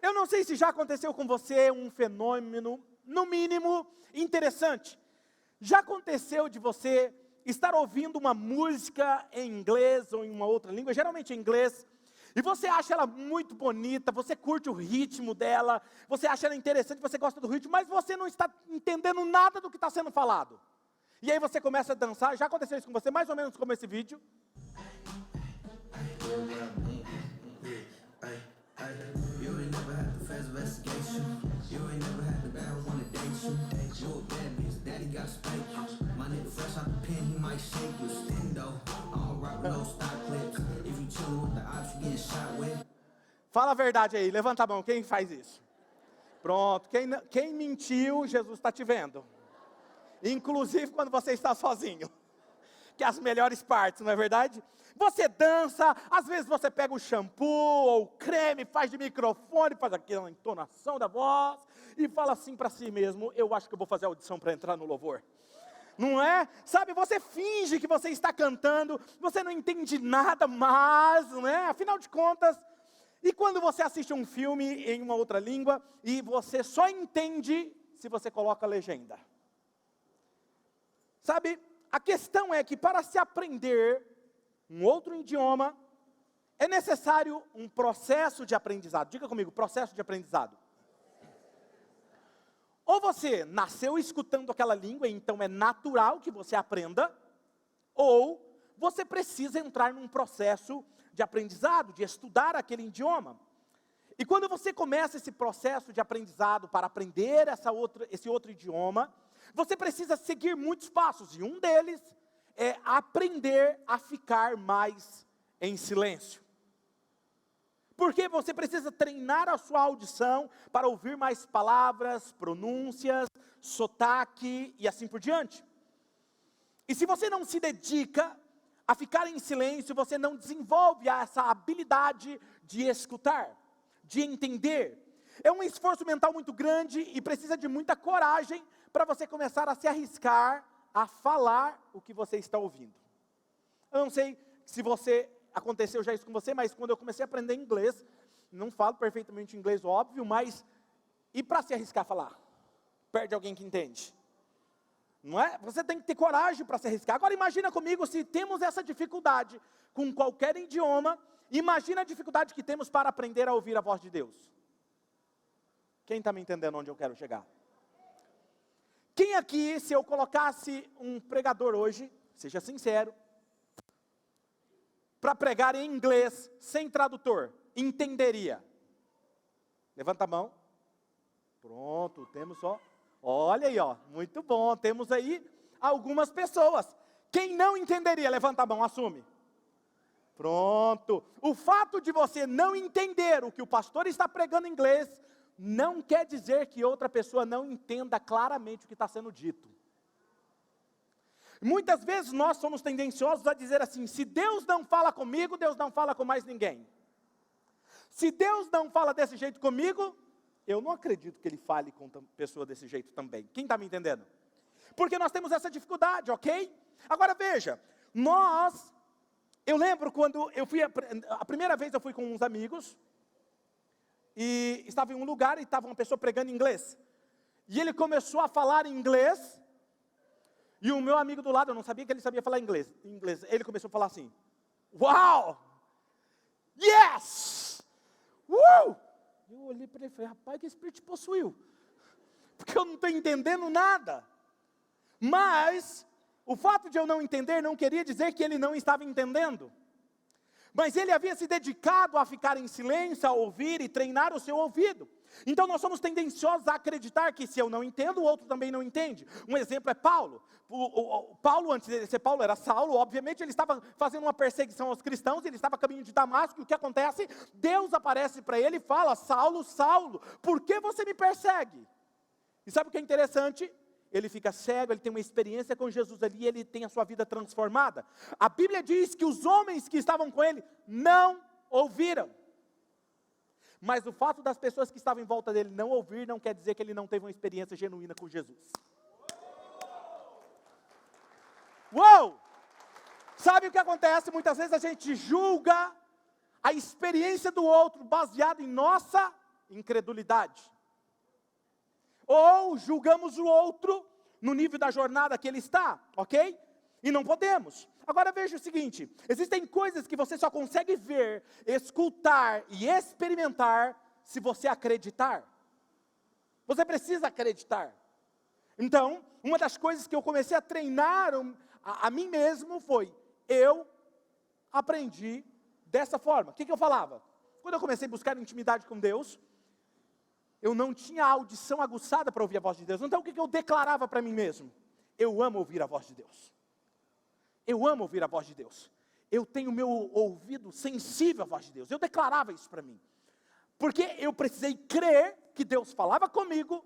eu não sei se já aconteceu com você um fenômeno, no mínimo, interessante. Já aconteceu de você estar ouvindo uma música em inglês ou em uma outra língua, geralmente em inglês, e você acha ela muito bonita, você curte o ritmo dela, você acha ela interessante, você gosta do ritmo, mas você não está entendendo nada do que está sendo falado. E aí você começa a dançar, já aconteceu isso com você, mais ou menos como esse vídeo. Fala a verdade aí, levanta a mão, quem faz isso? Pronto, quem mentiu, Jesus está te vendo. Inclusive quando você está sozinho. Que é as melhores partes, não é verdade? Você dança, às vezes você pega o shampoo ou o creme, faz de microfone, faz aquela entonação da voz e fala assim para si mesmo, eu acho que eu vou fazer audição para entrar no louvor. Não é? Sabe, você finge que você está cantando, você não entende nada, mas, né? Afinal de contas, e quando você assiste um filme em uma outra língua e você só entende se você coloca a legenda. Sabe, a questão é que para se aprender um outro idioma, é necessário um processo de aprendizado. Diga comigo, processo de aprendizado. Ou você nasceu escutando aquela língua, então é natural que você aprenda, ou você precisa entrar num processo de aprendizado, de estudar aquele idioma. E quando você começa esse processo de aprendizado para aprender esse outro idioma, você precisa seguir muitos passos, e um deles é aprender a ficar mais em silêncio. Porque você precisa treinar a sua audição para ouvir mais palavras, pronúncias, sotaque e assim por diante. E se você não se dedica a ficar em silêncio, você não desenvolve essa habilidade de escutar, de entender. É um esforço mental muito grande e precisa de muita coragem para você começar a se arriscar a falar o que você está ouvindo. Eu não sei se aconteceu já isso com você, mas quando eu comecei a aprender inglês, não falo perfeitamente inglês, óbvio, mas e para se arriscar a falar? Perde alguém que entende. Não é? Você tem que ter coragem para se arriscar. Agora imagina comigo, se temos essa dificuldade com qualquer idioma, imagina a dificuldade que temos para aprender a ouvir a voz de Deus. Quem está me entendendo onde eu quero chegar? Quem aqui, se eu colocasse um pregador hoje, seja sincero, para pregar em inglês, sem tradutor, entenderia? Levanta a mão. Pronto, temos só. Olha aí, ó, muito bom, temos aí algumas pessoas. Quem não entenderia, levanta a mão, assume. Pronto. O fato de você não entender o que o pastor está pregando em inglês, não quer dizer que outra pessoa não entenda claramente o que está sendo dito. Muitas vezes nós somos tendenciosos a dizer assim, se Deus não fala comigo, Deus não fala com mais ninguém. Se Deus não fala desse jeito comigo, eu não acredito que Ele fale com pessoa desse jeito também. Quem está me entendendo? Porque nós temos essa dificuldade, ok? Agora veja, eu lembro quando eu fui, a primeira vez eu fui com uns amigos, e estava em um lugar e estava uma pessoa pregando em inglês. E ele começou a falar em inglês, e o meu amigo do lado, eu não sabia que ele sabia falar inglês. Ele começou a falar assim, uau! Yes! Eu olhei para ele e falei, rapaz, que espírito te possuiu? Porque eu não estou entendendo nada. Mas, o fato de eu não entender não queria dizer que ele não estava entendendo. Mas ele havia se dedicado a ficar em silêncio, a ouvir e treinar o seu ouvido. Então nós somos tendenciosos a acreditar que se eu não entendo, o outro também não entende. Um exemplo é Paulo. Paulo, antes de ser Paulo, era Saulo, obviamente ele estava fazendo uma perseguição aos cristãos, ele estava a caminho de Damasco, e o que acontece? Deus aparece para ele e fala, Saulo, Saulo, por que você me persegue? E sabe o que é interessante? Ele fica cego, ele tem uma experiência com Jesus ali, ele tem a sua vida transformada. A Bíblia diz que os homens que estavam com ele não ouviram. Mas o fato das pessoas que estavam em volta dele não ouvir, não quer dizer que ele não teve uma experiência genuína com Jesus. Uou! Sabe o que acontece? Muitas vezes a gente julga a experiência do outro baseado em nossa incredulidade. Ou julgamos o outro no nível da jornada que ele está, ok? E não podemos. Agora veja o seguinte, existem coisas que você só consegue ver, escutar e experimentar se você acreditar. Você precisa acreditar. Então, uma das coisas que eu comecei a treinar a mim mesmo foi, eu aprendi dessa forma. O que eu falava? Quando eu comecei a buscar intimidade com Deus, eu não tinha a audição aguçada para ouvir a voz de Deus. Então o que eu declarava para mim mesmo? Eu amo ouvir a voz de Deus. Eu amo ouvir a voz de Deus. Eu tenho meu ouvido sensível à voz de Deus. Eu declarava isso para mim. Porque eu precisei crer que Deus falava comigo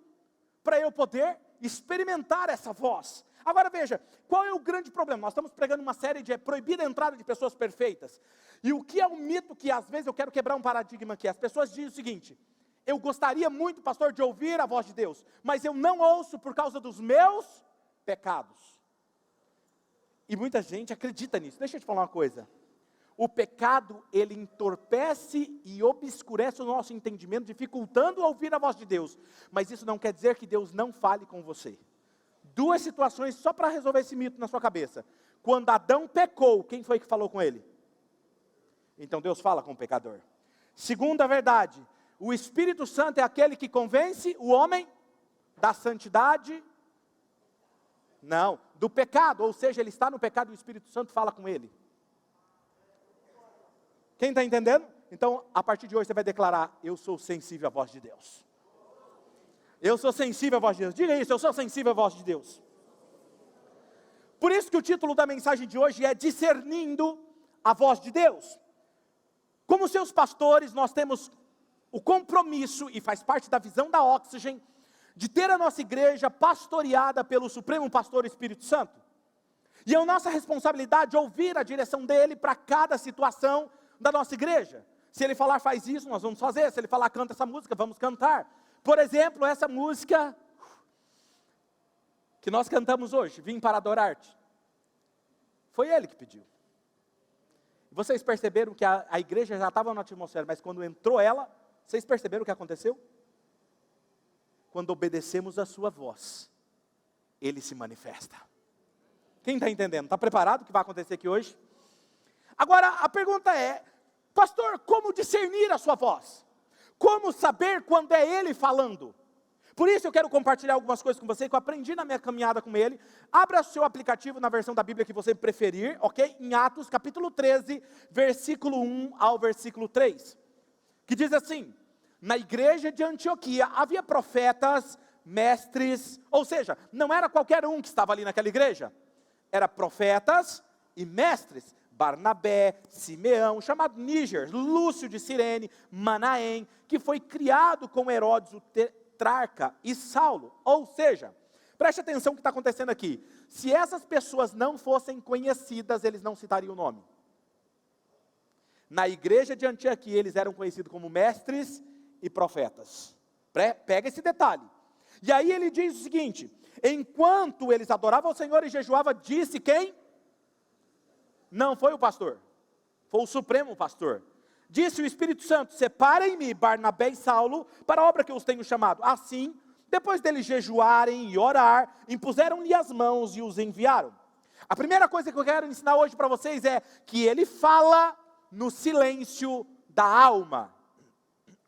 para eu poder experimentar essa voz. Agora veja, qual é o grande problema? Nós estamos pregando uma série de proibida a entrada de pessoas perfeitas. E o que é um mito que às vezes eu quero quebrar um paradigma aqui. As pessoas dizem o seguinte, eu gostaria muito, pastor, de ouvir a voz de Deus, mas eu não ouço por causa dos meus pecados. E muita gente acredita nisso. Deixa eu te falar uma coisa. O pecado, ele entorpece e obscurece o nosso entendimento, dificultando ouvir a voz de Deus. Mas isso não quer dizer que Deus não fale com você. Duas situações só para resolver esse mito na sua cabeça. Quando Adão pecou, quem foi que falou com ele? Então Deus fala com o pecador. Segunda verdade, o Espírito Santo é aquele que convence o homem da santidade, não, do pecado, ou seja, ele está no pecado e o Espírito Santo fala com ele. Quem está entendendo? Então, a partir de hoje você vai declarar, eu sou sensível à voz de Deus. Eu sou sensível à voz de Deus. Diga isso, eu sou sensível à voz de Deus. Por isso que o título da mensagem de hoje é Discernindo a Voz de Deus. Como seus pastores, nós temos o compromisso, e faz parte da visão da Oxygen, de ter a nossa igreja pastoreada pelo Supremo Pastor Espírito Santo. E é a nossa responsabilidade ouvir a direção dele para cada situação da nossa igreja. Se ele falar faz isso, nós vamos fazer. Se ele falar canta essa música, vamos cantar. Por exemplo, essa música que nós cantamos hoje, Vim para Adorar-te, foi ele que pediu. Vocês perceberam que a igreja já estava na atmosfera, mas quando entrou ela, vocês perceberam o que aconteceu? Quando obedecemos a sua voz, ele se manifesta. Quem está entendendo? Está preparado o que vai acontecer aqui hoje? Agora, a pergunta é, pastor, como discernir a sua voz? Como saber quando é ele falando? Por isso eu quero compartilhar algumas coisas com você que eu aprendi na minha caminhada com ele. Abra o seu aplicativo na versão da Bíblia que você preferir, ok? Em Atos capítulo 13, versículo 1 ao versículo 3. Que diz assim, na igreja de Antioquia havia profetas, mestres, ou seja, não era qualquer um que estava ali naquela igreja. Era profetas e mestres. Barnabé, Simeão, chamado Níger, Lúcio de Cirene, Manaém, que foi criado com Herodes o tetrarca e Saulo. Ou seja, preste atenção no que está acontecendo aqui. Se essas pessoas não fossem conhecidas, eles não citariam o nome. Na igreja de Antioquia, eles eram conhecidos como mestres e profetas. Pega esse detalhe. E aí ele diz o seguinte, enquanto eles adoravam o Senhor e jejuavam, disse quem? Não foi o pastor, foi o Supremo Pastor. Disse o Espírito Santo, separem-me Barnabé e Saulo para a obra que eu os tenho chamado. Assim, depois deles jejuarem e orar, impuseram-lhe as mãos e os enviaram. A primeira coisa que eu quero ensinar hoje para vocês é que ele fala no silêncio da alma.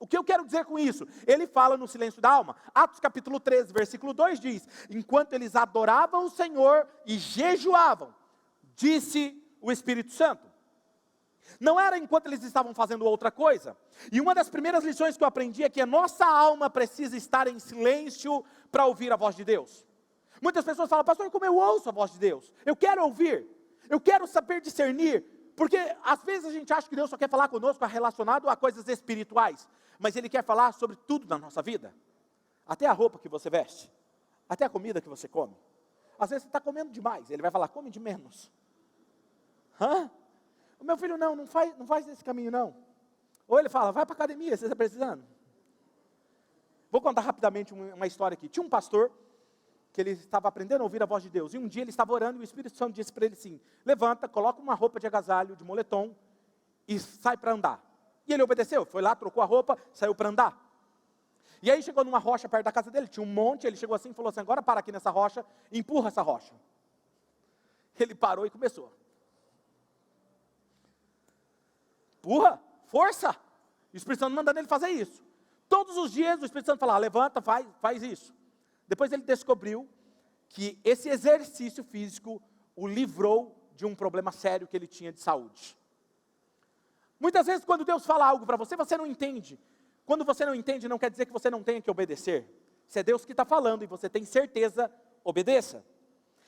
O que eu quero dizer com isso? Ele fala no silêncio da alma. Atos capítulo 13, versículo 2 diz, enquanto eles adoravam o Senhor e jejuavam, disse o Espírito Santo. Não era enquanto eles estavam fazendo outra coisa. E uma das primeiras lições que eu aprendi é que a nossa alma precisa estar em silêncio para ouvir a voz de Deus. Muitas pessoas falam, pastor, como eu ouço a voz de Deus? Eu quero ouvir, eu quero saber discernir, porque às vezes a gente acha que Deus só quer falar conosco relacionado a coisas espirituais, mas Ele quer falar sobre tudo na nossa vida. Até a roupa que você veste, até a comida que você come. Às vezes você está comendo demais, Ele vai falar, come de menos. Hã? O meu filho não faz esse caminho não. Ou ele fala, vai para a academia, você está precisando. Vou contar rapidamente uma história aqui. Tinha um pastor, que ele estava aprendendo a ouvir a voz de Deus. E um dia ele estava orando e o Espírito Santo disse para ele assim, levanta, coloca uma roupa de agasalho, de moletom, e sai para andar. E ele obedeceu, foi lá, trocou a roupa, saiu para andar. E aí chegou numa rocha perto da casa dele, tinha um monte, ele chegou assim e falou assim, agora para aqui nessa rocha, empurra essa rocha. Ele parou e começou. Empurra, força. E o Espírito Santo mandando ele fazer isso. Todos os dias o Espírito Santo falava, levanta, faz isso. Depois ele descobriu que esse exercício físico o livrou de um problema sério que ele tinha de saúde. Muitas vezes quando Deus fala algo para você, você não entende. Quando você não entende, não quer dizer que você não tenha que obedecer. Se é Deus que está falando e você tem certeza, obedeça.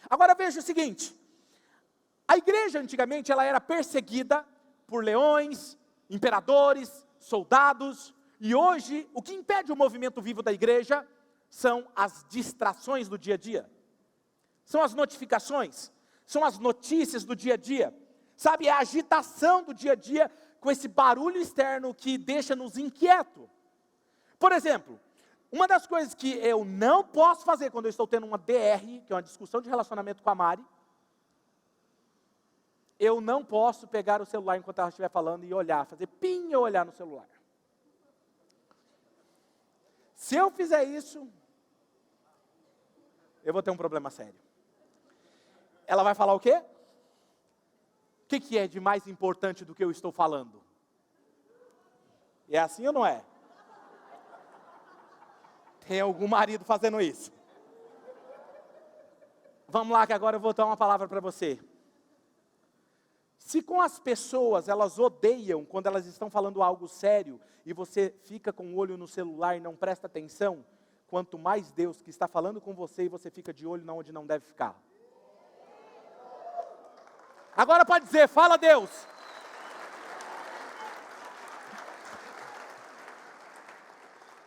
Agora veja o seguinte, a igreja antigamente ela era perseguida por leões, imperadores, soldados, e hoje o que impede o movimento vivo da igreja são as distrações do dia a dia. São as notificações, são as notícias do dia a dia. Sabe, é a agitação do dia a dia com esse barulho externo que deixa-nos inquietos. Por exemplo, uma das coisas que eu não posso fazer quando eu estou tendo uma DR, que é uma discussão de relacionamento com a Mari, eu não posso pegar o celular enquanto ela estiver falando e olhar, fazer pim e olhar no celular. Se eu fizer isso, eu vou ter um problema sério. Ela vai falar o quê? O que é de mais importante do que eu estou falando? É assim ou não é? Tem algum marido fazendo isso? Vamos lá que agora eu vou dar uma palavra para você. Se com as pessoas, elas odeiam quando elas estão falando algo sério, e você fica com o olho no celular e não presta atenção, quanto mais Deus que está falando com você e você fica de olho onde não deve ficar. Agora pode dizer, fala Deus.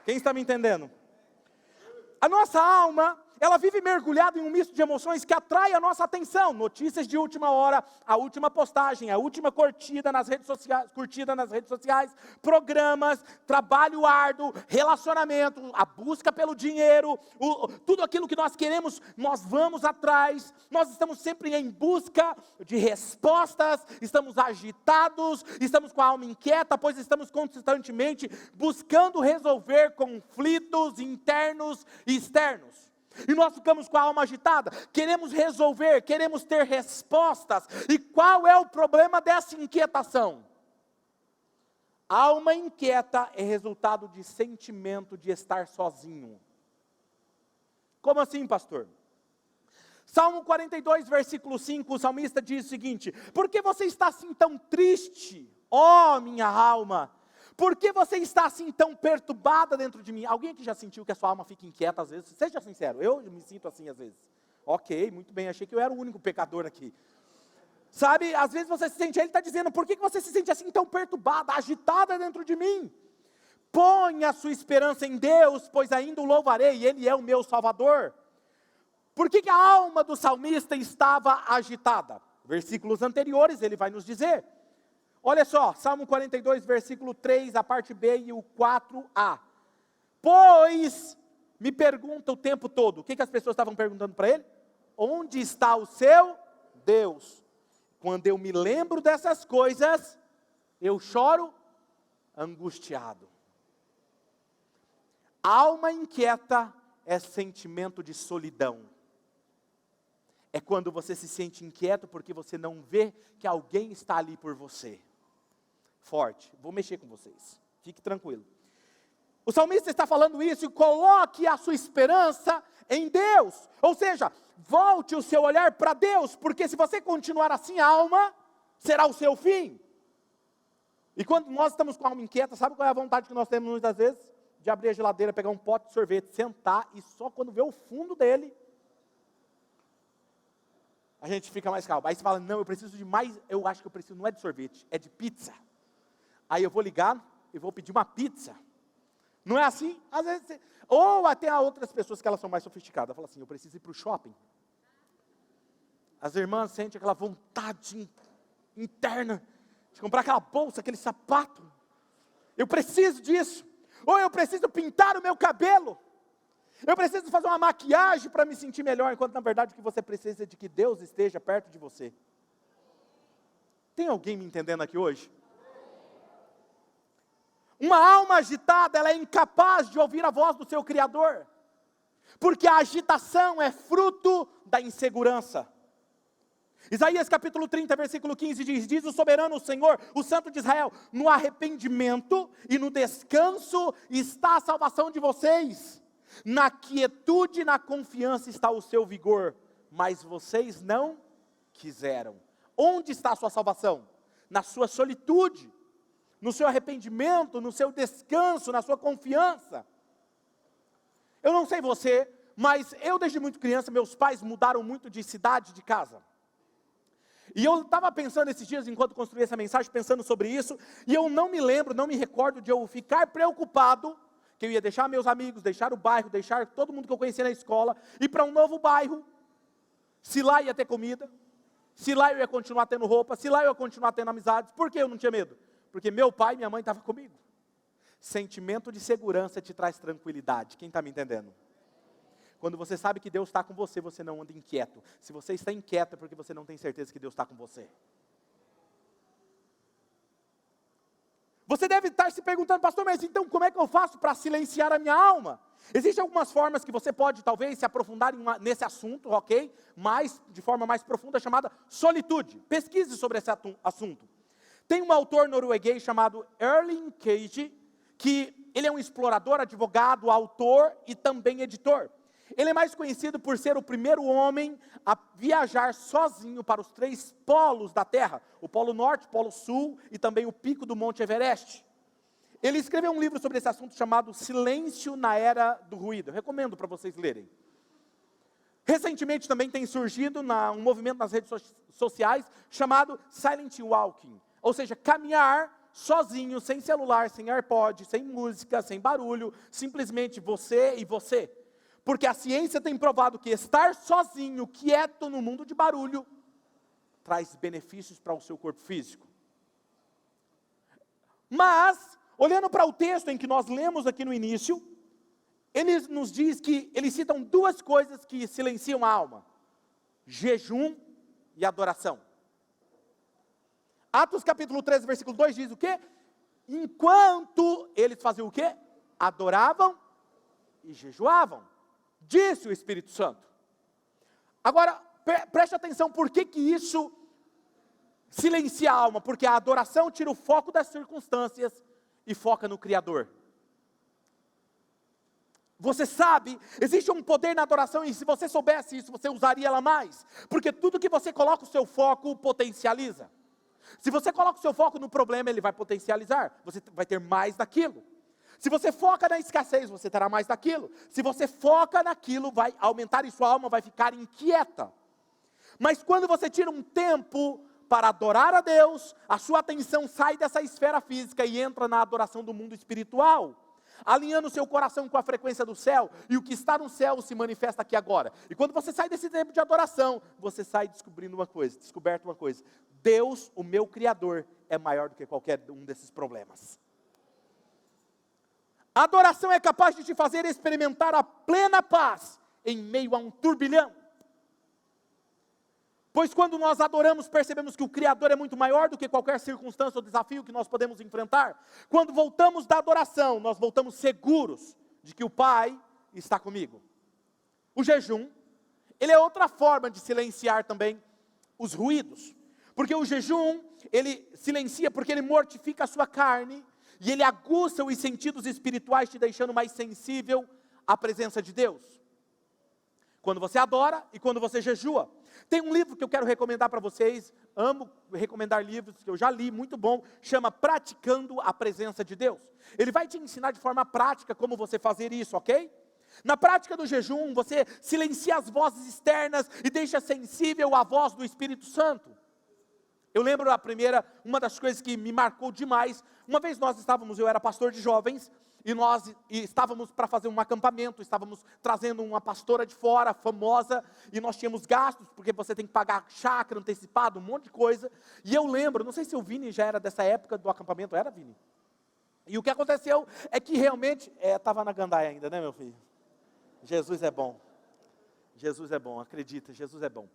Quem está me entendendo? A nossa alma, ela vive mergulhada em um misto de emoções que atrai a nossa atenção. Notícias de última hora, a última postagem, a última curtida nas redes sociais, programas, trabalho árduo, relacionamento, a busca pelo dinheiro, tudo aquilo que nós queremos, nós vamos atrás. Nós estamos sempre em busca de respostas, estamos agitados, estamos com a alma inquieta, pois estamos constantemente buscando resolver conflitos internos e externos. E nós ficamos com a alma agitada, queremos resolver, queremos ter respostas. E qual é o problema dessa inquietação? A alma inquieta é resultado de sentimento de estar sozinho. Como assim, pastor? Salmo 42, versículo 5, o salmista diz o seguinte: por que você está assim tão triste, ó minha alma? Por que você está assim tão perturbada dentro de mim? Alguém aqui já sentiu que a sua alma fica inquieta às vezes? Seja sincero, eu me sinto assim às vezes. Ok, muito bem, achei que eu era o único pecador aqui. Sabe, às vezes você se sente, ele está dizendo, por que você se sente assim tão perturbada, agitada dentro de mim? Põe a sua esperança em Deus, pois ainda o louvarei, Ele é o meu Salvador. Por que a alma do salmista estava agitada? Versículos anteriores ele vai nos dizer. Olha só, Salmo 42, versículo 3, a parte B e o 4a. Pois me pergunta o tempo todo. O que as pessoas estavam perguntando para ele? Onde está o seu Deus? Quando eu me lembro dessas coisas, eu choro angustiado. Alma inquieta é sentimento de solidão. É quando você se sente inquieto porque você não vê que alguém está ali por você. Forte, vou mexer com vocês, fique tranquilo. O salmista está falando isso, e coloque a sua esperança em Deus. Ou seja, volte o seu olhar para Deus, porque se você continuar assim, a alma será o seu fim. E quando nós estamos com a alma inquieta, sabe qual é a vontade que nós temos muitas vezes? De abrir a geladeira, pegar um pote de sorvete, sentar, e só quando vê o fundo dele, a gente fica mais calmo. Aí você fala, não, eu preciso de mais, eu acho que eu preciso, não é de sorvete, é de pizza. Aí eu vou ligar e vou pedir uma pizza. Não é assim? Às vezes, ou até há outras pessoas que elas são mais sofisticadas. Falam assim, eu preciso ir para o shopping. As irmãs sentem aquela vontade interna de comprar aquela bolsa, aquele sapato. Eu preciso disso. Ou eu preciso pintar o meu cabelo. Eu preciso fazer uma maquiagem para me sentir melhor. Enquanto na verdade o que você precisa é de que Deus esteja perto de você. Tem alguém me entendendo aqui hoje? Uma alma agitada, ela é incapaz de ouvir a voz do seu Criador, porque a agitação é fruto da insegurança. Isaías capítulo 30, versículo 15 diz o soberano Senhor, o Santo de Israel: no arrependimento e no descanso está a salvação de vocês, na quietude e na confiança está o seu vigor, mas vocês não quiseram. Onde está a sua salvação? Na sua solitude, no seu arrependimento, no seu descanso, na sua confiança. Eu não sei você, mas eu desde muito criança, meus pais mudaram muito de cidade, de casa. E eu estava pensando esses dias, enquanto construía essa mensagem, pensando sobre isso, e eu não me lembro, não me recordo de eu ficar preocupado, que eu ia deixar meus amigos, deixar o bairro, deixar todo mundo que eu conhecia na escola, ir para um novo bairro, se lá ia ter comida, se lá eu ia continuar tendo roupa, se lá eu ia continuar tendo amizades. Por que eu não tinha medo? Porque meu pai e minha mãe estavam comigo. Sentimento de segurança te traz tranquilidade. Quem está me entendendo? Quando você sabe que Deus está com você, você não anda inquieto. Se você está inquieto é porque você não tem certeza que Deus está com você. Você deve estar se perguntando: pastor, mas então como é que eu faço para silenciar a minha alma? Existem algumas formas que você pode talvez se aprofundar nesse assunto, ok? Mas de forma mais profunda, chamada solitude. Pesquise sobre esse assunto. Tem um autor norueguês chamado Erling Cage, que ele é um explorador, advogado, autor e também editor. Ele é mais conhecido por ser o primeiro homem a viajar sozinho para os 3 polos da Terra: o Polo Norte, o Polo Sul e também o pico do Monte Everest. Ele escreveu um livro sobre esse assunto chamado Silêncio na Era do Ruído. Eu recomendo para vocês lerem. Recentemente também tem surgido um movimento nas redes sociais chamado Silent Walking, ou seja, caminhar sozinho, sem celular, sem AirPod, sem música, sem barulho, simplesmente você e você. Porque a ciência tem provado que estar sozinho, quieto no mundo de barulho, traz benefícios para o seu corpo físico. Mas, olhando para o texto em que nós lemos aqui no início, ele nos diz que, eles citam 2 coisas que silenciam a alma: jejum e adoração. Atos capítulo 13, versículo 2 diz o quê? Enquanto eles faziam o quê? Adoravam e jejuavam, disse o Espírito Santo. Agora, preste atenção, por que isso silencia a alma? Porque a adoração tira o foco das circunstâncias e foca no Criador. Você sabe, existe um poder na adoração, e se você soubesse isso, você usaria ela mais. Porque tudo que você coloca o seu foco, potencializa. Se você coloca o seu foco no problema, ele vai potencializar. Você vai ter mais daquilo. Se você foca na escassez, você terá mais daquilo. Se você foca naquilo, vai aumentar e sua alma vai ficar inquieta. Mas quando você tira um tempo para adorar a Deus, a sua atenção sai dessa esfera física e entra na adoração do mundo espiritual, alinhando o seu coração com a frequência do céu, e o que está no céu se manifesta aqui agora. E quando você sai desse tempo de adoração, você sai descoberto uma coisa: Deus, o meu Criador, é maior do que qualquer um desses problemas. A adoração é capaz de te fazer experimentar a plena paz em meio a um turbilhão. Pois quando nós adoramos, percebemos que o Criador é muito maior do que qualquer circunstância ou desafio que nós podemos enfrentar. Quando voltamos da adoração, nós voltamos seguros de que o Pai está comigo. O jejum, ele é outra forma de silenciar também os ruídos. Porque o jejum, ele silencia porque ele mortifica a sua carne, e ele aguça os sentidos espirituais, te deixando mais sensível à presença de Deus. Quando você adora e quando você jejua. Tem um livro que eu quero recomendar para vocês, amo recomendar livros que eu já li, muito bom, chama Praticando a Presença de Deus. Ele vai te ensinar de forma prática como você fazer isso, ok? Na prática do jejum, você silencia as vozes externas e deixa sensível à voz do Espírito Santo. Eu lembro uma das coisas que me marcou demais, uma vez eu era pastor de jovens, e nós estávamos para fazer um acampamento, estávamos trazendo uma pastora de fora, famosa, e nós tínhamos gastos, porque você tem que pagar chácara antecipado, um monte de coisa, e eu lembro, não sei se o Vini já era dessa época do acampamento, era, Vini? E o que aconteceu é que realmente, estava na gandaia ainda, né, meu filho? Jesus é bom, acredita, Jesus é bom.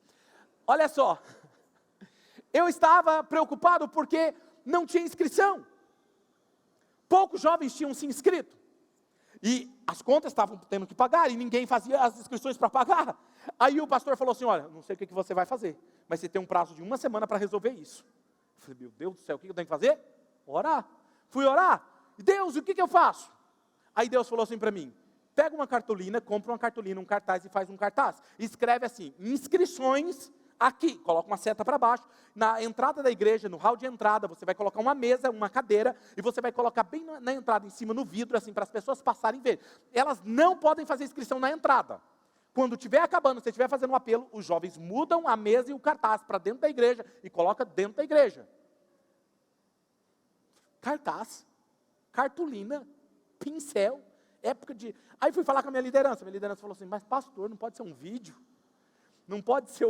Olha só, eu estava preocupado porque não tinha inscrição. Poucos jovens tinham se inscrito. E as contas estavam tendo que pagar, e ninguém fazia as inscrições para pagar. Aí o pastor falou assim, olha, não sei o que você vai fazer, mas você tem um prazo de 1 semana para resolver isso. Eu falei, meu Deus do céu, o que eu tenho que fazer? Orar. Fui orar. Deus, o que eu faço? Aí Deus falou assim para mim, pega uma cartolina, compra uma cartolina, um cartaz e faz um cartaz. E escreve assim, inscrições aqui, coloca uma seta para baixo, na entrada da igreja, no hall de entrada, você vai colocar uma mesa, uma cadeira, e você vai colocar bem na entrada, em cima, no vidro, assim, para as pessoas passarem e ver. Elas não podem fazer inscrição na entrada. Quando estiver acabando, você estiver fazendo um apelo, os jovens mudam a mesa e o cartaz para dentro da igreja, e coloca dentro da igreja. Cartaz, cartolina, pincel, época de... Aí fui falar com a minha liderança falou assim, mas pastor, não pode ser um vídeo? Não pode ser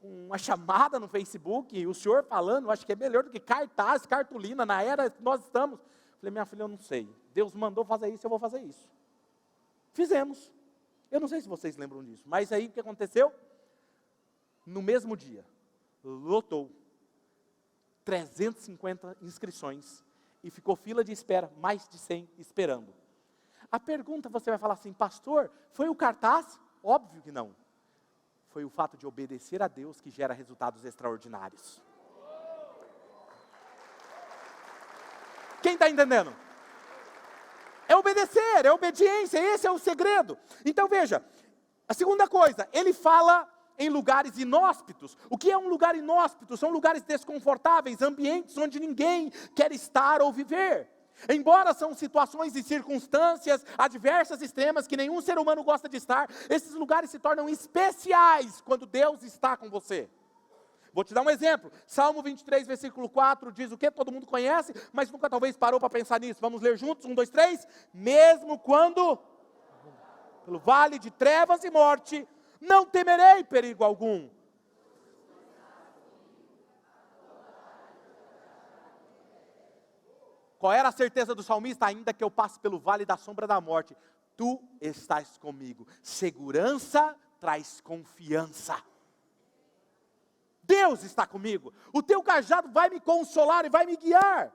uma chamada no Facebook, o senhor falando, acho que é melhor do que cartaz, cartolina, na era que nós estamos. Falei, minha filha, eu não sei, Deus mandou fazer isso, eu vou fazer isso. Fizemos. Eu não sei se vocês lembram disso, mas aí o que aconteceu? No mesmo dia, lotou 350 inscrições e ficou fila de espera, mais de 100 esperando. A pergunta, você vai falar assim, pastor, foi o cartaz? Óbvio que não. Foi o fato de obedecer a Deus que gera resultados extraordinários. Quem está entendendo? É obedecer, é obediência, esse é o segredo. Então veja, a segunda coisa, ele fala em lugares inóspitos. O que é um lugar inóspito? São lugares desconfortáveis, ambientes onde ninguém quer estar ou viver. Embora são situações e circunstâncias adversas, extremas, que nenhum ser humano gosta de estar, esses lugares se tornam especiais quando Deus está com você. Vou te dar um exemplo. Salmo 23, versículo 4 diz o que? Todo mundo conhece, mas nunca talvez parou para pensar nisso. Vamos ler juntos? 1, 2, 3. Mesmo quando pelo vale de trevas e morte, não temerei perigo algum. Qual era a certeza do salmista? Ainda que eu passe pelo vale da sombra da morte, tu estás comigo. Segurança traz confiança. Deus está comigo. O teu cajado vai me consolar e vai me guiar.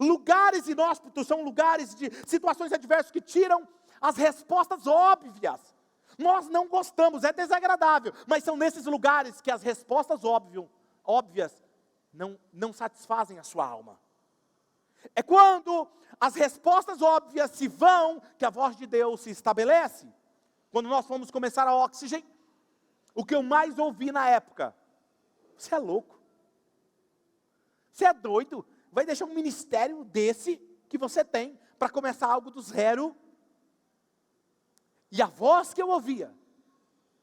Lugares inóspitos são lugares de situações adversas que tiram as respostas óbvias. Nós não gostamos, é desagradável, mas são nesses lugares que as respostas óbvias não satisfazem a sua alma. É quando as respostas óbvias se vão, que a voz de Deus se estabelece. Quando nós fomos começar a Oxygen, o que eu mais ouvi na época, você é louco, você é doido, vai deixar um ministério desse que você tem, para começar algo do zero, e a voz que eu ouvia,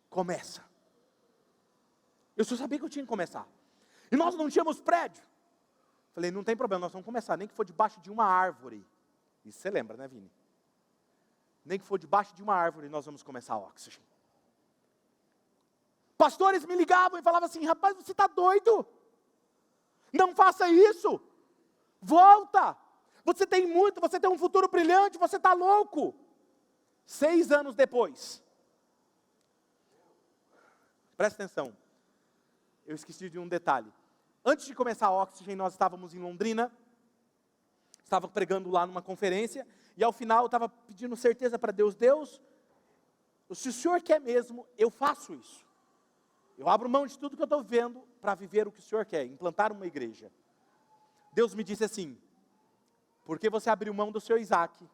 começa. Eu só sabia que eu tinha que começar, e nós não tínhamos prédio. Falei, não tem problema, nós vamos começar, nem que for debaixo de uma árvore. Isso você lembra, né, Vini? Nem que for debaixo de uma árvore, nós vamos começar a Oxygen. Pastores me ligavam e falavam assim, rapaz, você está doido? Não faça isso. Volta. Você tem muito, você tem um futuro brilhante, você está louco. 6 anos depois. Presta atenção. Eu esqueci de um detalhe. Antes de começar a Oxygen, nós estávamos em Londrina, estava pregando lá numa conferência, e ao final eu estava pedindo certeza para Deus, Deus, se o Senhor quer mesmo, eu faço isso. Eu abro mão de tudo que eu estou vivendo para viver o que o Senhor quer, implantar uma igreja. Deus me disse assim, porque você abriu mão do seu Isaac,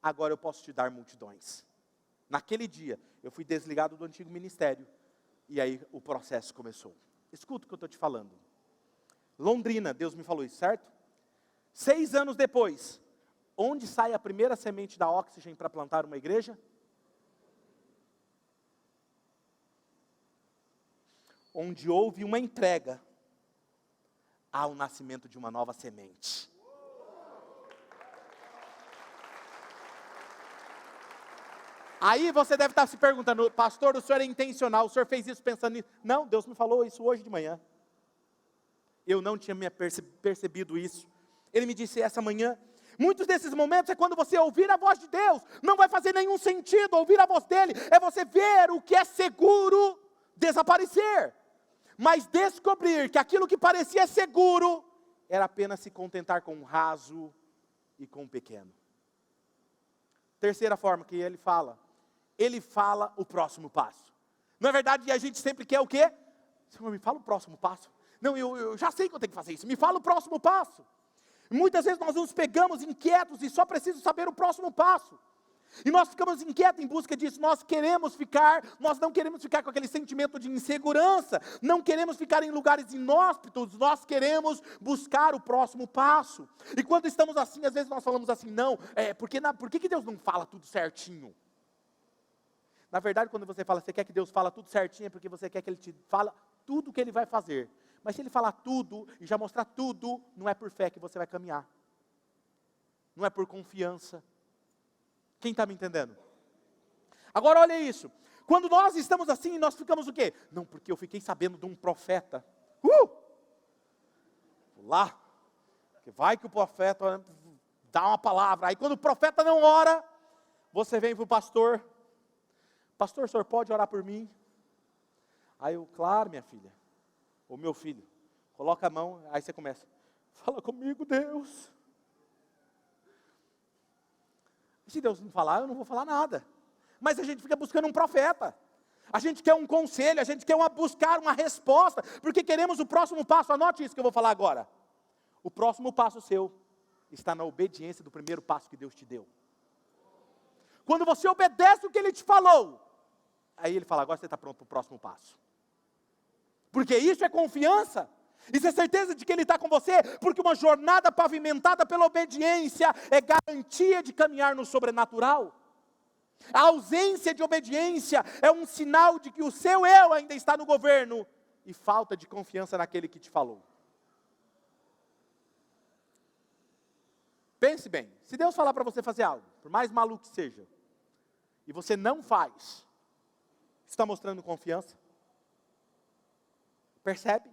agora eu posso te dar multidões. Naquele dia, eu fui desligado do antigo ministério, e aí o processo começou. Escuta o que eu estou te falando. Londrina, Deus me falou isso, certo? 6 anos depois, onde sai a primeira semente da Oxygen para plantar uma igreja? Onde houve uma entrega ao nascimento de uma nova semente. Aí você deve estar se perguntando, pastor, o senhor é intencional, o senhor fez isso pensando nisso? Não, Deus me falou isso hoje de manhã. Eu não tinha percebido isso. Ele me disse essa manhã. Muitos desses momentos é quando você ouvir a voz de Deus. Não vai fazer nenhum sentido ouvir a voz dele. É você ver o que é seguro desaparecer. Mas descobrir que aquilo que parecia seguro era apenas se contentar com um raso e com o pequeno. Terceira forma que ele fala o próximo passo. Não é verdade que a gente sempre quer o quê? Senhor, me fala o próximo passo. Não, eu já sei que eu tenho que fazer isso, me fala o próximo passo. Muitas vezes nós nos pegamos inquietos e só preciso saber o próximo passo. E nós ficamos inquietos em busca disso, nós não queremos ficar com aquele sentimento de insegurança, não queremos ficar em lugares inóspitos, nós queremos buscar o próximo passo. E quando estamos assim, às vezes nós falamos assim, não, por que Deus não fala tudo certinho? Na verdade, quando você fala, você quer que Deus fala tudo certinho, é porque você quer que Ele te fala tudo o que Ele vai fazer. Mas se Ele falar tudo, e já mostrar tudo, não é por fé que você vai caminhar. Não é por confiança. Quem está me entendendo? Agora olha isso. Quando nós estamos assim, nós ficamos o quê? Não, porque eu fiquei sabendo de um profeta. Lá. Vai que o profeta dá uma palavra. Aí quando o profeta não ora, você vem para o pastor. Pastor, o senhor pode orar por mim? Aí eu, claro, minha filha. Ou meu filho. Coloca a mão, aí você começa. Fala comigo, Deus. Se Deus não falar, eu não vou falar nada. Mas a gente fica buscando um profeta. A gente quer um conselho, a gente quer buscar uma resposta, porque queremos o próximo passo. Anote isso que eu vou falar agora. O próximo passo seu está na obediência do primeiro passo que Deus te deu. Quando você obedece o que Ele te falou, aí Ele fala, agora você está pronto para o próximo passo. Porque isso é confiança. Isso é certeza de que Ele está com você, porque uma jornada pavimentada pela obediência é garantia de caminhar no sobrenatural. A ausência de obediência é um sinal de que o seu eu ainda está no governo e falta de confiança naquele que te falou. Pense bem, se Deus falar para você fazer algo, por mais maluco que seja, e você não faz, está mostrando confiança? Percebe?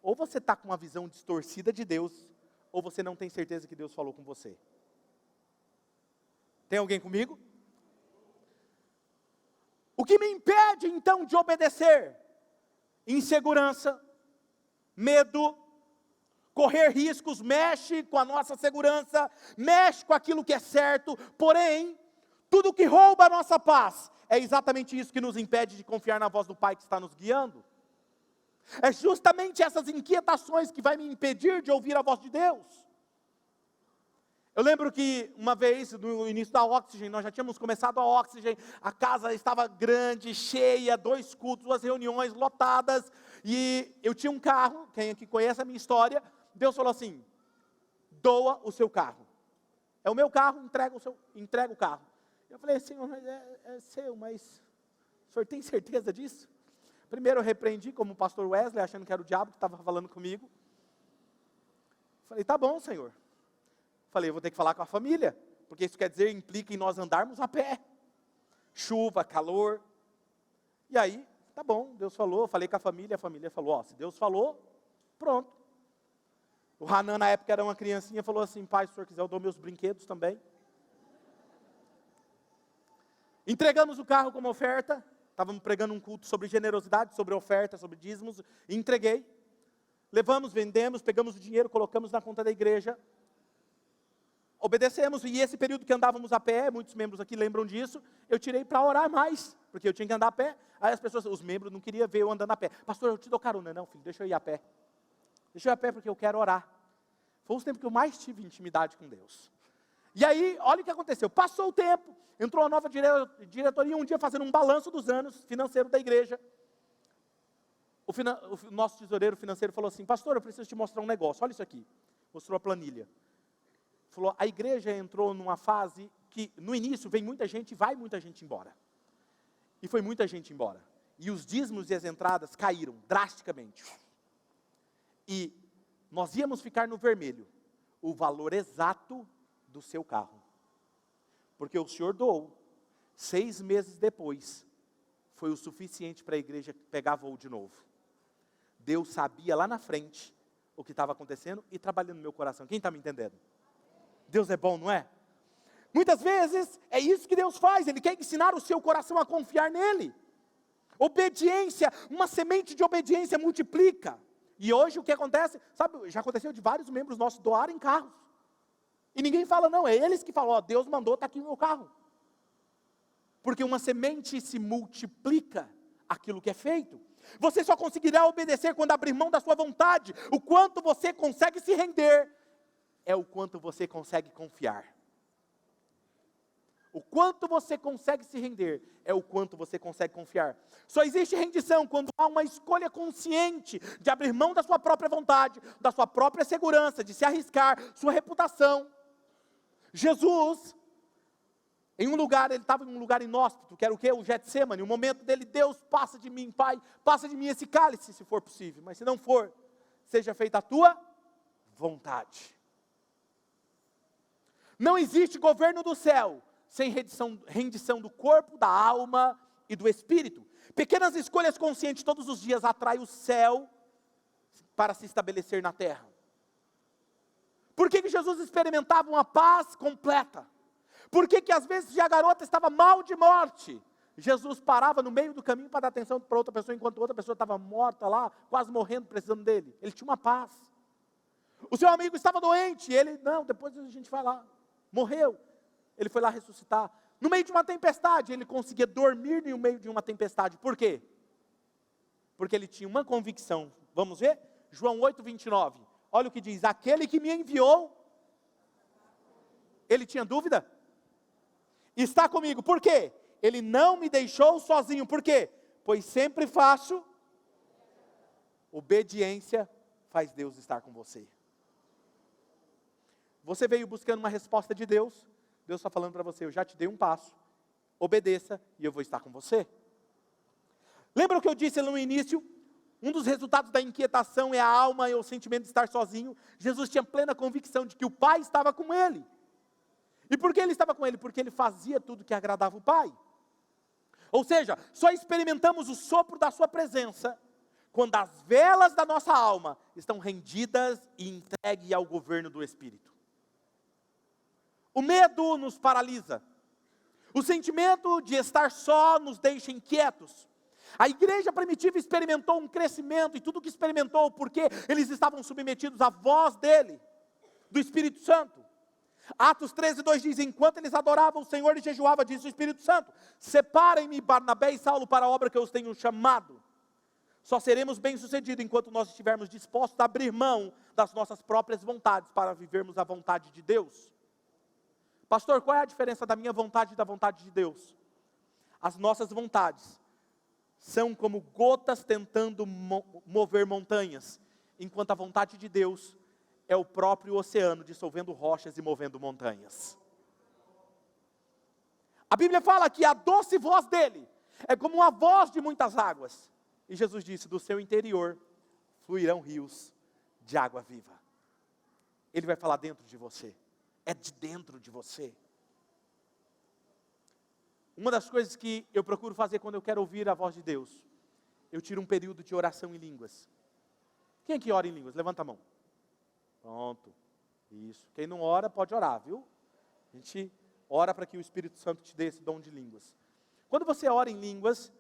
Ou você está com uma visão distorcida de Deus, ou você não tem certeza que Deus falou com você. Tem alguém comigo? O que me impede então de obedecer? Insegurança, medo, correr riscos, mexe com a nossa segurança, mexe com aquilo que é certo, porém, tudo que rouba a nossa paz, é exatamente isso que nos impede de confiar na voz do Pai que está nos guiando. É justamente essas inquietações que vai me impedir de ouvir a voz de Deus. Eu lembro que uma vez, no início da Oxygen, nós já tínhamos começado a Oxygen, a casa estava grande, cheia, 2 cultos, 2 reuniões lotadas, e eu tinha um carro, quem aqui conhece a minha história, Deus falou assim, doa o seu carro. É o meu carro, entrega o carro. Eu falei, Senhor, mas é seu, mas o senhor tem certeza disso? Primeiro eu repreendi como o pastor Wesley, achando que era o diabo que estava falando comigo. Falei, tá bom, Senhor. Falei, eu vou ter que falar com a família, porque isso quer dizer, implica em nós andarmos a pé. Chuva, calor. E aí, tá bom, Deus falou, eu falei com a família falou, se Deus falou, pronto. O Hanan, na época, era uma criancinha, falou assim, pai, se o senhor quiser, eu dou meus brinquedos também. Entregamos o carro como oferta. Estávamos pregando um culto sobre generosidade, sobre oferta, sobre dízimos, e entreguei. Levamos, vendemos, pegamos o dinheiro, colocamos na conta da igreja. Obedecemos, e esse período que andávamos a pé, muitos membros aqui lembram disso, eu tirei para orar mais, porque eu tinha que andar a pé. Aí as pessoas, os membros não queriam ver eu andando a pé. Pastor, eu te dou carona. Não, filho, deixa eu ir a pé. Deixa eu ir a pé porque eu quero orar. Foi os tempos que eu mais tive intimidade com Deus. E aí, olha o que aconteceu. Passou o tempo, entrou uma nova diretoria, um dia fazendo um balanço dos anos financeiro da igreja. O nosso tesoureiro financeiro falou assim, pastor, eu preciso te mostrar um negócio, olha isso aqui. Mostrou a planilha. Falou, a igreja entrou numa fase que, no início, vem muita gente e vai muita gente embora. E foi muita gente embora. E os dízimos e as entradas caíram drasticamente. E nós íamos ficar no vermelho. O valor exato do seu carro. Porque o senhor doou. 6 meses depois, foi o suficiente para a igreja pegar voo de novo. Deus sabia lá na frente o que estava acontecendo e trabalhando no meu coração. Quem está me entendendo? Deus é bom, não é? Muitas vezes é isso que Deus faz. Ele quer ensinar o seu coração a confiar nele. Obediência, uma semente de obediência multiplica. E hoje o que acontece? Sabe, já aconteceu de vários membros nossos doarem carros. E ninguém fala, não, é eles que falam, ó, Deus mandou, está aqui o meu carro. Porque uma semente se multiplica aquilo que é feito. Você só conseguirá obedecer quando abrir mão da sua vontade. O quanto você consegue se render, é o quanto você consegue confiar. O quanto você consegue se render, é o quanto você consegue confiar. Só existe rendição quando há uma escolha consciente de abrir mão da sua própria vontade, da sua própria segurança, de se arriscar, sua reputação. Jesus, ele estava em um lugar inóspito, que era o quê? O Getsemane. O momento dele, Deus, passa de mim, Pai, passa de mim esse cálice, se for possível. Mas se não for, seja feita a tua vontade. Não existe governo do céu sem rendição do corpo, da alma e do espírito. Pequenas escolhas conscientes todos os dias atraem o céu para se estabelecer na terra. Por que Jesus experimentava uma paz completa? Por que às vezes a garota estava mal de morte? Jesus parava no meio do caminho para dar atenção para outra pessoa, enquanto outra pessoa estava morta lá, quase morrendo, precisando dele. Ele tinha uma paz. O seu amigo estava doente, ele, não, depois a gente vai lá. Morreu. Ele foi lá ressuscitar. No meio de uma tempestade, ele conseguia dormir no meio de uma tempestade. Por quê? Porque ele tinha uma convicção. Vamos ver? João 8:29. Olha o que diz: aquele que me enviou, ele tinha dúvida? Está comigo. Por quê? Ele não me deixou sozinho. Por quê? Pois sempre faço. Obediência faz Deus estar com você. Você veio buscando uma resposta de Deus. Deus está falando para você, eu já te dei um passo. Obedeça e eu vou estar com você. Lembra o que eu disse no início? Um dos resultados da inquietação é a alma e o sentimento de estar sozinho. Jesus tinha plena convicção de que o Pai estava com ele. E por que ele estava com ele? Porque ele fazia tudo que agradava o Pai. Ou seja, só experimentamos o sopro da sua presença quando as velas da nossa alma estão rendidas e entregues ao governo do Espírito. O medo nos paralisa. O sentimento de estar só nos deixa inquietos. A igreja primitiva experimentou um crescimento, e tudo que experimentou, porque eles estavam submetidos à voz dele, do Espírito Santo. Atos 13:2 diz: enquanto eles adoravam o Senhor e jejuavam, disse o Espírito Santo: separem-me Barnabé e Saulo para a obra que eu os tenho chamado. Só seremos bem-sucedidos enquanto nós estivermos dispostos a abrir mão das nossas próprias vontades para vivermos a vontade de Deus. Pastor, qual é a diferença da minha vontade e da vontade de Deus? As nossas vontades são como gotas tentando mover montanhas, enquanto a vontade de Deus é o próprio oceano dissolvendo rochas e movendo montanhas. A Bíblia fala que a doce voz dele é como uma voz de muitas águas. E Jesus disse: do seu interior fluirão rios de água viva. Ele vai falar dentro de você. É de dentro de você. Uma das coisas que eu procuro fazer quando eu quero ouvir a voz de Deus, eu tiro um período de oração em línguas. Quem aqui ora em línguas? Levanta a mão. Pronto. Isso. Quem não ora, pode orar, viu? A gente ora para que o Espírito Santo te dê esse dom de línguas. Quando você ora em línguas,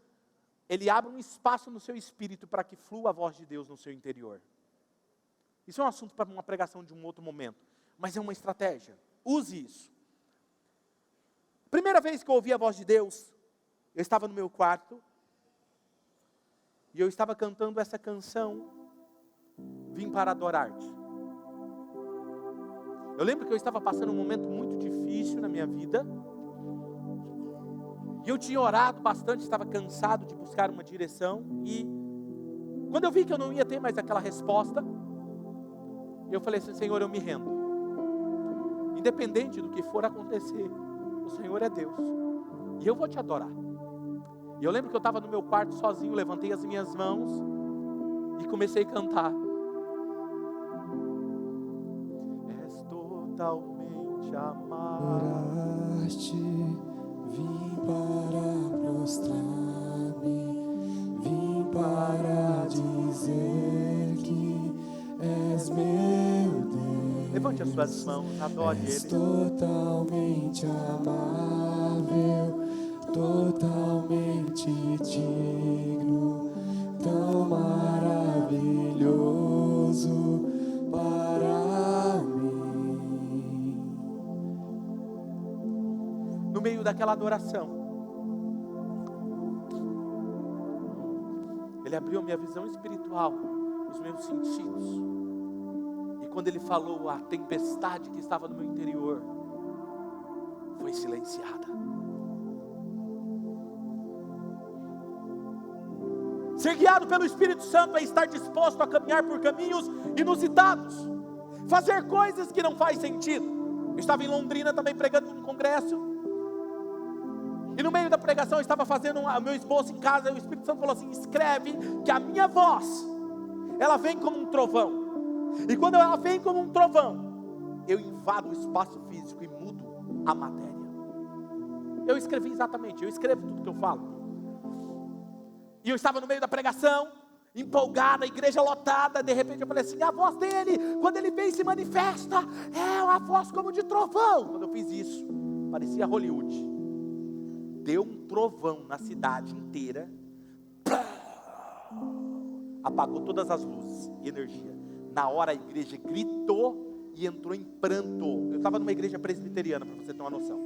ele abre um espaço no seu espírito para que flua a voz de Deus no seu interior. Isso é um assunto para uma pregação de um outro momento. Mas é uma estratégia. Use isso. Primeira vez que eu ouvi a voz de Deus, eu estava no meu quarto, e eu estava cantando essa canção, Vim para adorar-te. Eu lembro que eu estava passando um momento muito difícil na minha vida, e eu tinha orado bastante, estava cansado de buscar uma direção, e quando eu vi que eu não ia ter mais aquela resposta, eu falei assim: Senhor, eu me rendo. Independente do que for acontecer, o Senhor é Deus, e eu vou te adorar. E eu lembro que eu estava no meu quarto sozinho, levantei as minhas mãos e comecei a cantar. És totalmente amado. Vim para prostrar-me, vim para dizer que és meu Deus. Levante as suas mãos, adore És Ele. totalmente amável, totalmente digno, tão maravilhoso para mim. daquela adoração, Ele abriu a minha visão espiritual, os meus sentidos. E quando Ele falou, a tempestade que estava no meu interior foi silenciada. Ser guiado pelo Espírito Santo é estar disposto a caminhar por caminhos inusitados, fazer coisas que não faz sentido. Eu estava em Londrina também pregando num congresso, e no meio da pregação eu estava fazendo o meu esboço em casa, e o Espírito Santo falou assim: escreve que a minha voz, ela vem como um trovão, e quando ela vem como um trovão, eu invado o espaço físico e mudo a matéria. Eu escrevi exatamente, eu escrevo tudo que eu falo. E eu estava no meio da pregação, empolgado, a igreja lotada. De repente eu falei assim: a voz dele, quando ele vem se manifesta, é uma voz como de trovão. Quando eu fiz isso, parecia Hollywood. Deu um trovão na cidade inteira, apagou todas as luzes e energia. Na hora a igreja gritou e entrou em pranto. Eu estava numa igreja presbiteriana, para você ter uma noção.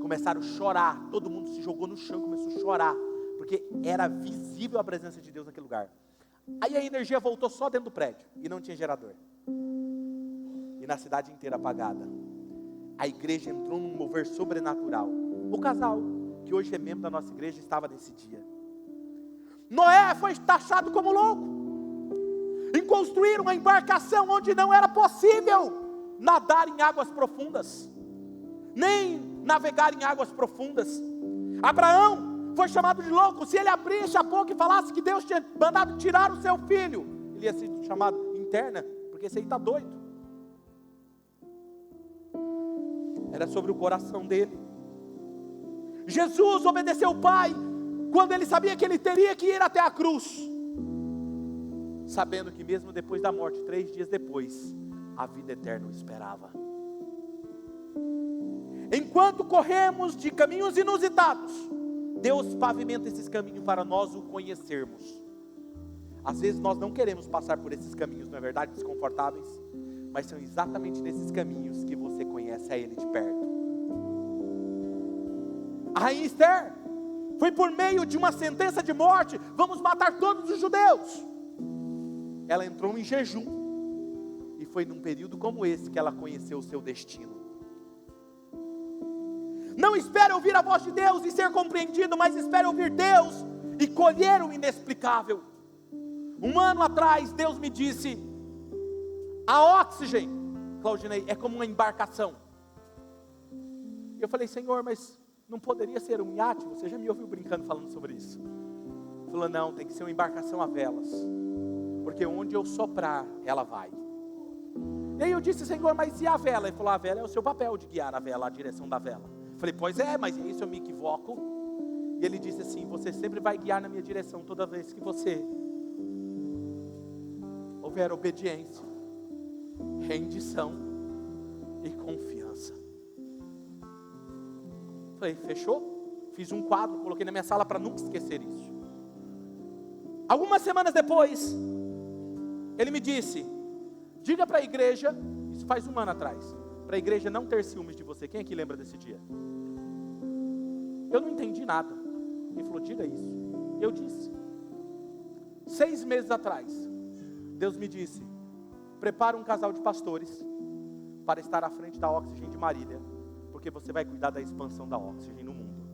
Começaram a chorar, todo mundo se jogou no chão, começou a chorar, porque era visível a presença de Deus naquele lugar. Aí a energia voltou só dentro do prédio, e não tinha gerador. E na cidade inteira apagada. A igreja entrou num mover sobrenatural. O casal, que hoje é membro da nossa igreja, estava nesse dia. Noé foi taxado como louco em construir uma embarcação onde não era possível nadar em águas profundas, nem navegar em águas profundas. Abraão foi chamado de louco. Se ele abrisse a boca e falasse que Deus tinha mandado tirar o seu filho, ele ia ser chamado interna, porque esse aí está doido. Era sobre o coração dele. Jesus obedeceu o Pai quando ele sabia que ele teria que ir até a cruz, sabendo que mesmo depois da morte, 3 dias depois, a vida eterna o esperava. Enquanto corremos de caminhos inusitados, Deus pavimenta esses caminhos para nós o conhecermos. Às vezes nós não queremos passar por esses caminhos, não é verdade, desconfortáveis, mas são exatamente nesses caminhos que você conhece a Ele de perto. A rainha Esther foi por meio de uma sentença de morte: vamos matar todos os judeus. Ela entrou em jejum, e foi num período como esse que ela conheceu o seu destino. Não espere ouvir a voz de Deus e ser compreendido, mas espere ouvir Deus e colher o inexplicável. 1 ano atrás, Deus me disse: a Oxygen, Claudinei, é como uma embarcação. Eu falei: Senhor, mas não poderia ser um iate? Você já me ouviu brincando falando sobre isso. Ele falou: não, tem que ser uma embarcação a velas, porque onde eu soprar, ela vai. E aí eu disse: Senhor, mas e a vela? Ele falou: a vela é o seu papel de guiar a vela, a direção da vela. Eu falei: pois é, mas isso eu me equivoco. E ele disse assim: você sempre vai guiar na minha direção toda vez que você houver obediência, rendição e confiança. Falei: fechou? Fiz um quadro, coloquei na minha sala para nunca esquecer isso. Algumas semanas depois, ele me disse: diga para a igreja, isso faz 1 ano atrás, para a igreja não ter ciúmes de você. Quem aqui lembra desse dia? Eu não entendi nada. Ele falou: diga isso. Eu disse. 6 meses atrás, Deus me disse: prepara um casal de pastores para estar à frente da Oxygen de Marília, porque você vai cuidar da expansão da Oxygen no mundo.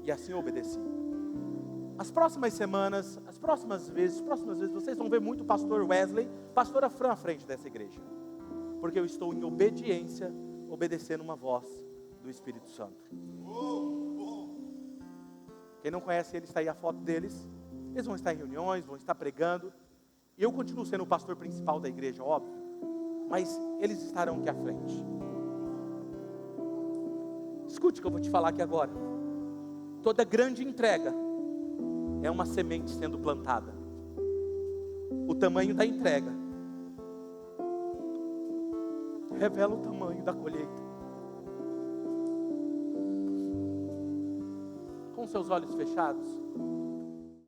E assim eu obedeci. As próximas semanas, as próximas vezes, vocês vão ver muito o pastor Wesley, pastora Fran à frente dessa igreja, porque eu estou em obediência, obedecendo uma voz do Espírito Santo. Quem não conhece eles, está aí a foto deles. Eles vão estar em reuniões, vão estar pregando, e eu continuo sendo o pastor principal da igreja, óbvio, mas eles estarão aqui à frente. Escute o que eu vou te falar aqui agora. Toda grande entrega é uma semente sendo plantada. O tamanho da entrega revela o tamanho da colheita. Com seus olhos fechados,